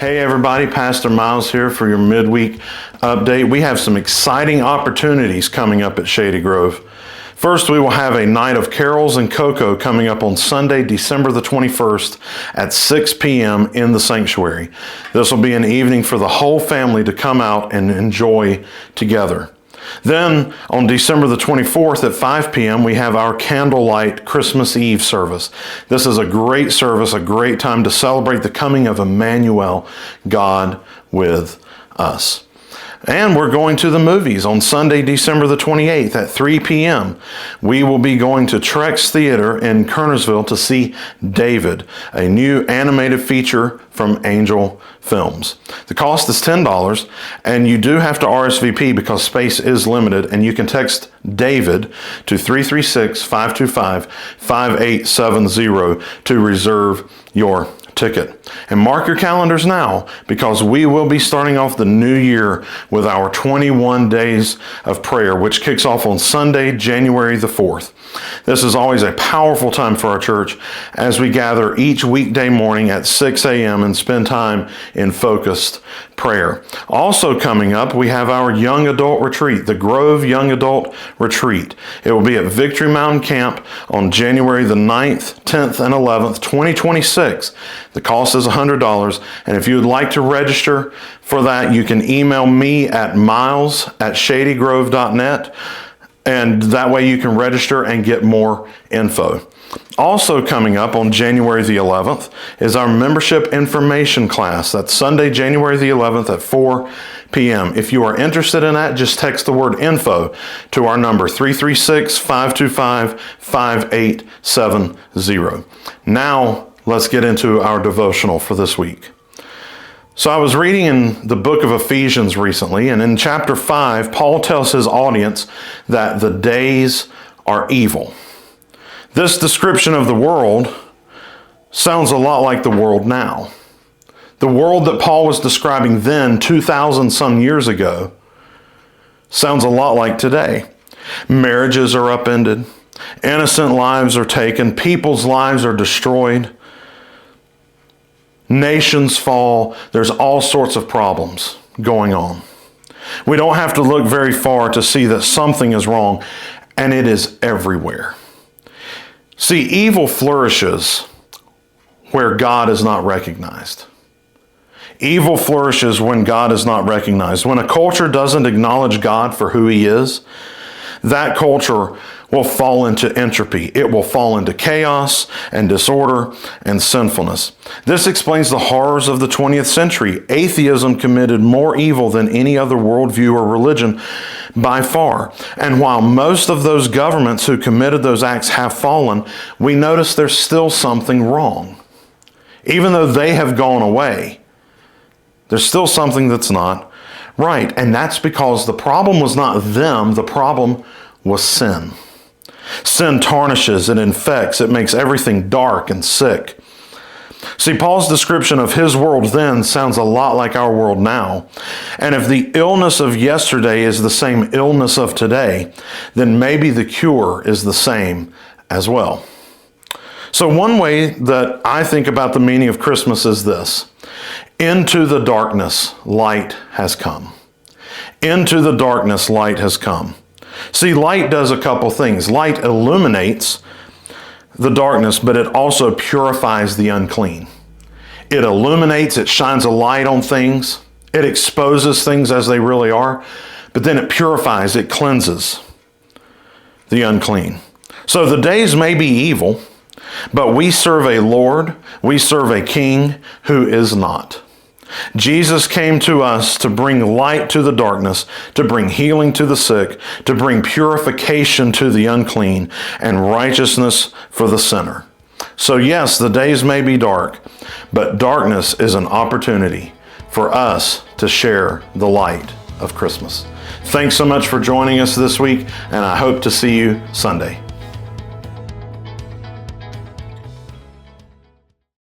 Hey everybody, Pastor Myles here for your midweek update. We have some exciting opportunities coming up at Shady Grove. First, we will have a night of carols and cocoa coming up on Sunday, December the 21st at 6 p.m. in the sanctuary. This will be an evening for the whole family to come out and enjoy together. Then on December the 24th at 5 p.m. we have our candlelight Christmas Eve service. This is a great service, a great time to celebrate the coming of Emmanuel, God with us. And we're going to the movies on Sunday, December the 28th at 3 p.m. We will be going to Trex Theater in Kernersville to see David, a new animated feature from Angel Films. The cost is $10, and you do have to RSVP because space is limited, and you can text David to 336-525-5870 to reserve your ticket. And mark your calendars now, because we will be starting off the new year with our 21 days of prayer, which kicks off on Sunday, January the 4th. This is always a powerful time for our church as we gather each weekday morning at 6 a.m. and spend time in focused prayer. Also coming up, we have our young adult retreat, the Grove Young Adult Retreat. It will be at Victory Mountain Camp on January the 9th, 10th, and 11th, 2026. The cost is $100, and if you would like to register for that, you can email me at miles@shadygrove.net, and that way you can register and get more info. Also coming up on January the 11th is our membership information class. That's Sunday, January the 11th at 4 p.m. If you are interested in that, just text the word info to our number 336-525-5870. Now, let's get into our devotional for this week. So I was reading in the book of Ephesians recently, and in chapter 5, Paul tells his audience that the days are evil. This description of the world sounds a lot like the world now. The world that Paul was describing then, 2,000 some years ago, sounds a lot like today. Marriages are upended, innocent lives are taken, people's lives are destroyed, nations fall. There's all sorts of problems going on. We don't have to look very far to see that something is wrong, and it is everywhere. See, evil flourishes where God is not recognized. Evil flourishes when God is not recognized. When a culture doesn't acknowledge God for who He is, that culture will fall into entropy. It will fall into chaos and disorder and sinfulness. This explains the horrors of the 20th century. Atheism committed more evil than any other worldview or religion by far. And while most of those governments who committed those acts have fallen, we notice there's still something wrong. Even though they have gone away, there's still something that's not right. And that's because the problem was not them, the problem was sin. Sin tarnishes, it infects, it makes everything dark and sick. See, Paul's description of his world then sounds a lot like our world now. And if the illness of yesterday is the same illness of today, then maybe the cure is the same as well. So one way that I think about the meaning of Christmas is this: into the darkness, light has come. Into the darkness, light has come. See, light does a couple things. Light illuminates the darkness, but it also purifies the unclean. It illuminates, it shines a light on things, it exposes things as they really are, but then it purifies, it cleanses the unclean. So the days may be evil, but we serve a Lord, we serve a King who is not. Jesus came to us to bring light to the darkness, to bring healing to the sick, to bring purification to the unclean, and righteousness for the sinner. So yes, the days may be dark, but darkness is an opportunity for us to share the light of Christmas. Thanks so much for joining us this week, and I hope to see you Sunday.